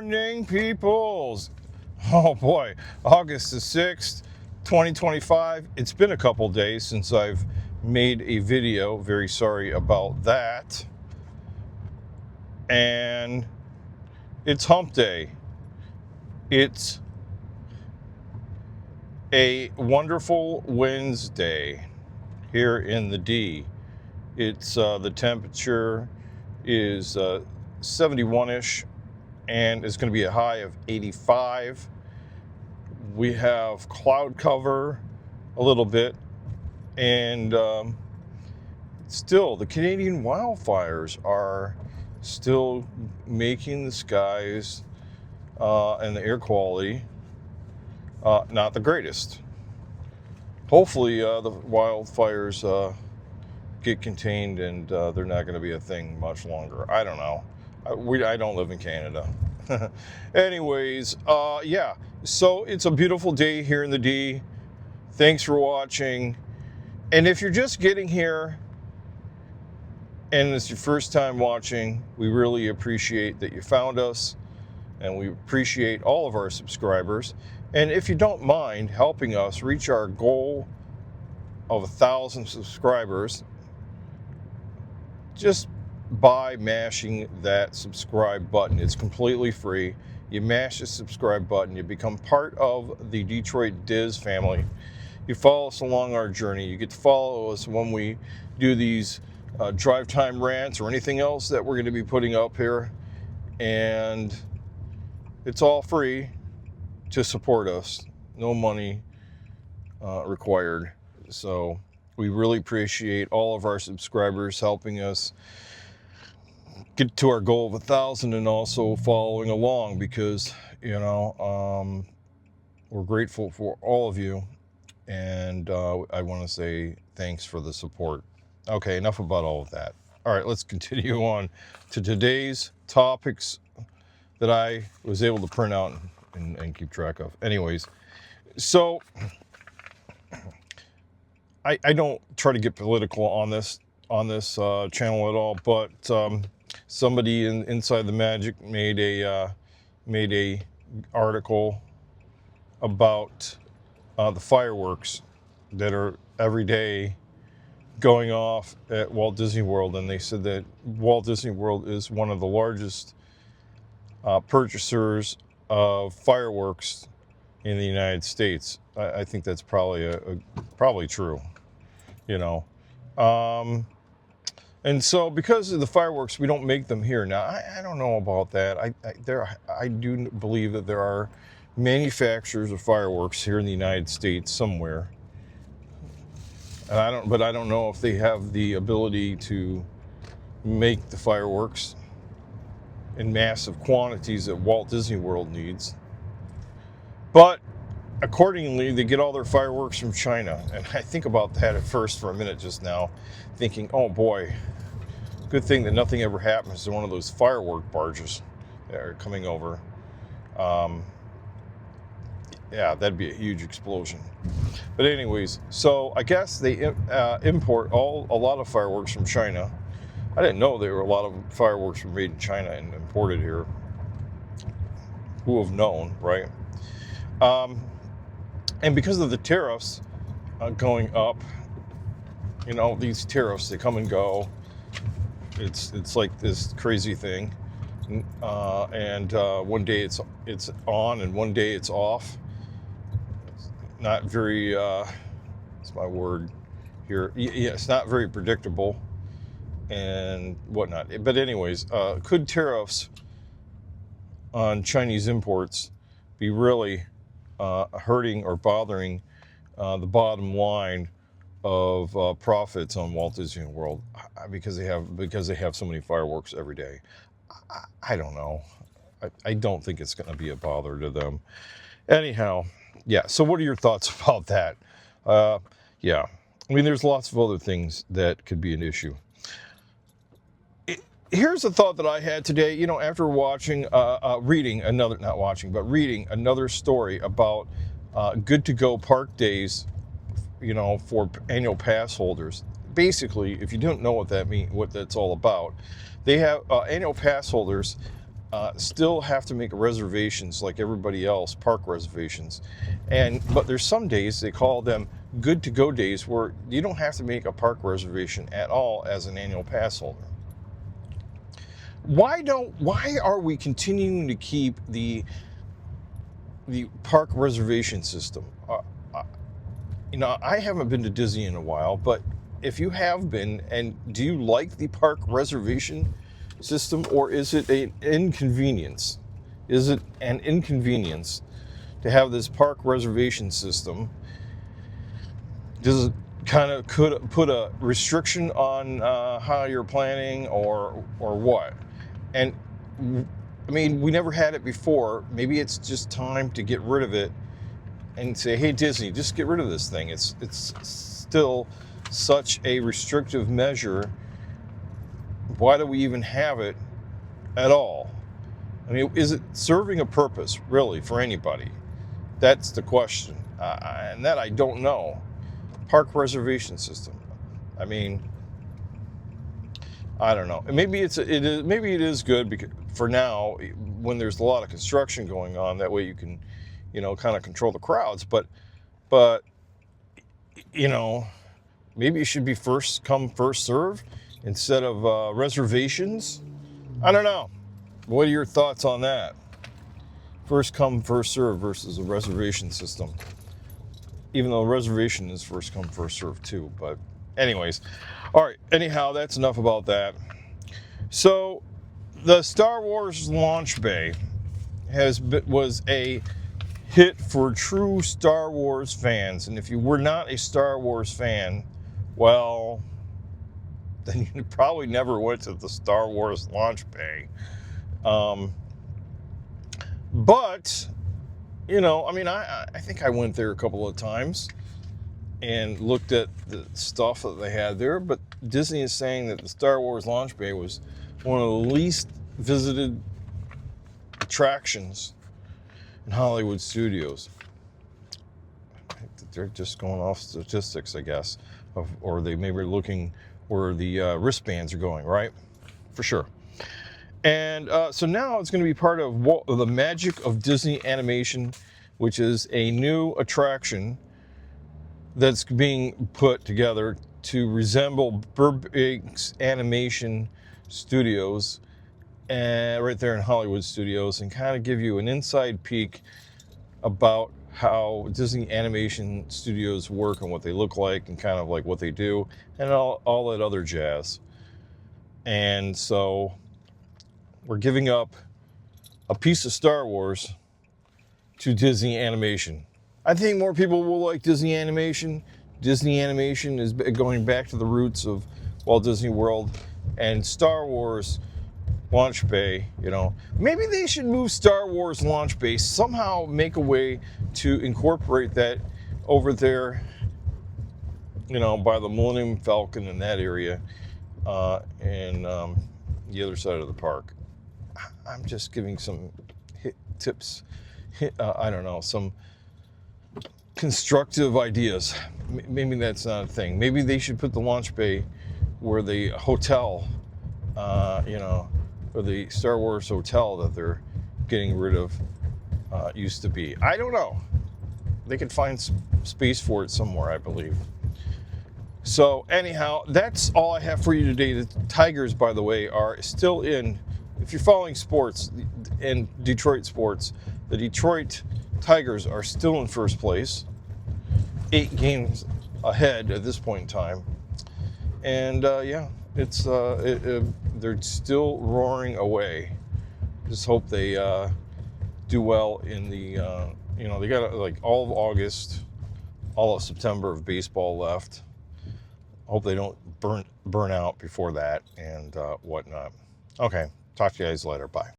morning, peoples. Oh boy, August the 6th, 2025. It's been a couple days since I've made a video. Very sorry about that. And it's hump day. It's a wonderful Wednesday here in the D. It's the temperature is 71-ish, and it's going to be a high of 85. We have cloud cover a little bit, and still the Canadian wildfires are still making the skies and the air quality not the greatest. Hopefully the wildfires get contained and they're not going to be a thing much longer. I don't know. I don't live in Canada. Anyways, yeah, so it's a beautiful day here in the D. Thanks for watching. And if you're just getting here and it's your first time watching, we really appreciate that you found us, and we appreciate all of our subscribers. And if you don't mind helping us reach our goal of 1,000 subscribers, just by mashing that subscribe button. It's completely free. You mash the subscribe button, you become part of the Detroit Diz family. You follow us along our journey. You get to follow us when we do these drive time rants or anything else that we're going to be putting up here. And it's all free to support us. No money required. So we really appreciate all of our subscribers helping us get to our goal of 1,000 and also following along, because, you know, we're grateful for all of you. And I want to say thanks for the support. Okay, enough about all of that. All right, let's continue on to today's topics that I was able to print out and keep track of. Anyways, so I don't try to get political on this channel at all, but somebody inside the Magic made a article about the fireworks that are every day going off at Walt Disney World, and they said that Walt Disney World is one of the largest purchasers of fireworks in the United States. I think that's probably true, you know. And so because of the fireworks, we don't make them here. Now, I don't know about that. I do believe that there are manufacturers of fireworks here in the United States somewhere. And I don't know if they have the ability to make the fireworks in massive quantities that Walt Disney World needs. But accordingly, they get all their fireworks from China. And I think about that at first for a minute just now, thinking, oh boy, good thing that nothing ever happens to one of those firework barges that are coming over. Yeah, that'd be a huge explosion. But anyways, so I guess they import a lot of fireworks from China. I didn't know there were a lot of fireworks were made in China and imported here. Who have known, right? And because of the tariffs going up, you know, these tariffs, they come and go. It's like this crazy thing. And one day it's on and one day it's off. Not very, what's my word here? Yeah, it's not very predictable and whatnot. But anyways, could tariffs on Chinese imports be really hurting or bothering the bottom line of profits on Walt Disney World because they have so many fireworks every day? I don't know. I don't think it's going to be a bother to them. Anyhow, yeah. So what are your thoughts about that? Yeah. I mean, there's lots of other things that could be an issue. Here's a thought that I had today, you know, after reading another story about good to go park days, you know, for annual pass holders. Basically, if you don't know what that's all about, they have annual pass holders still have to make reservations like everybody else, park reservations. But there's some days, they call them good to go days, where you don't have to make a park reservation at all as an annual pass holder. Why are we continuing to keep the park reservation system? I haven't been to Disney in a while, but if you have been, and do you like the park reservation system, or is it an inconvenience? Is it an inconvenience to have this park reservation system? Does it kind of could put a restriction on how you're planning, or what? And I mean, we never had it before. Maybe it's just time to get rid of it and say, hey, Disney, just get rid of this thing. It's still such a restrictive measure. Why do we even have it at all? I mean, is it serving a purpose, really, for anybody? That's the question. And that I don't know. Park reservation system. I mean, I don't know. Maybe it is good because for now, when there's a lot of construction going on, that way you can, kind of control the crowds. But maybe it should be first come, first serve instead of reservations. I don't know. What are your thoughts on that? First come, first serve versus a reservation system. Even though reservation is first come, first serve too. But anyways, all right. Anyhow, that's enough about that. So the Star Wars launch bay was a hit for true Star Wars fans. And if you were not a Star Wars fan, well, then you probably never went to the Star Wars launch bay. But, I think I went there a couple of times and looked at the stuff that they had there. But Disney is saying that the Star Wars launch bay was one of the least visited attractions in Hollywood studios. They're just going off statistics, I guess, or they may be looking where the wristbands are going, right? For sure. And so now it's going to be part of the Magic of Disney Animation, which is a new attraction that's being put together to resemble Burbank's animation studios, right there in Hollywood studios, and kind of give you an inside peek about how Disney animation studios work and what they look like and kind of like what they do and all that other jazz. And so we're giving up a piece of Star Wars to Disney animation. I think more people will like Disney animation. Disney animation is going back to the roots of Walt Disney World, and Star Wars launch bay, maybe they should move Star Wars launch bay, somehow make a way to incorporate that over there, by the Millennium Falcon in that area, and the other side of the park. I'm just giving some tips, some constructive ideas. Maybe that's not a thing. Maybe they should put the launch bay where the hotel, or the Star Wars hotel that they're getting rid of used to be. I don't know. They could find space for it somewhere, I believe. So anyhow, that's all I have for you today. The Tigers, by the way, are still in. If you're following sports and Detroit sports, the Detroit Tigers are still in first place, 8 games ahead at this point in time. And it's they're still roaring away. Just hope they do well in the they got like all of August, all of September of baseball left. Hope they don't burn out before that and whatnot. Okay, talk to you guys later. Bye.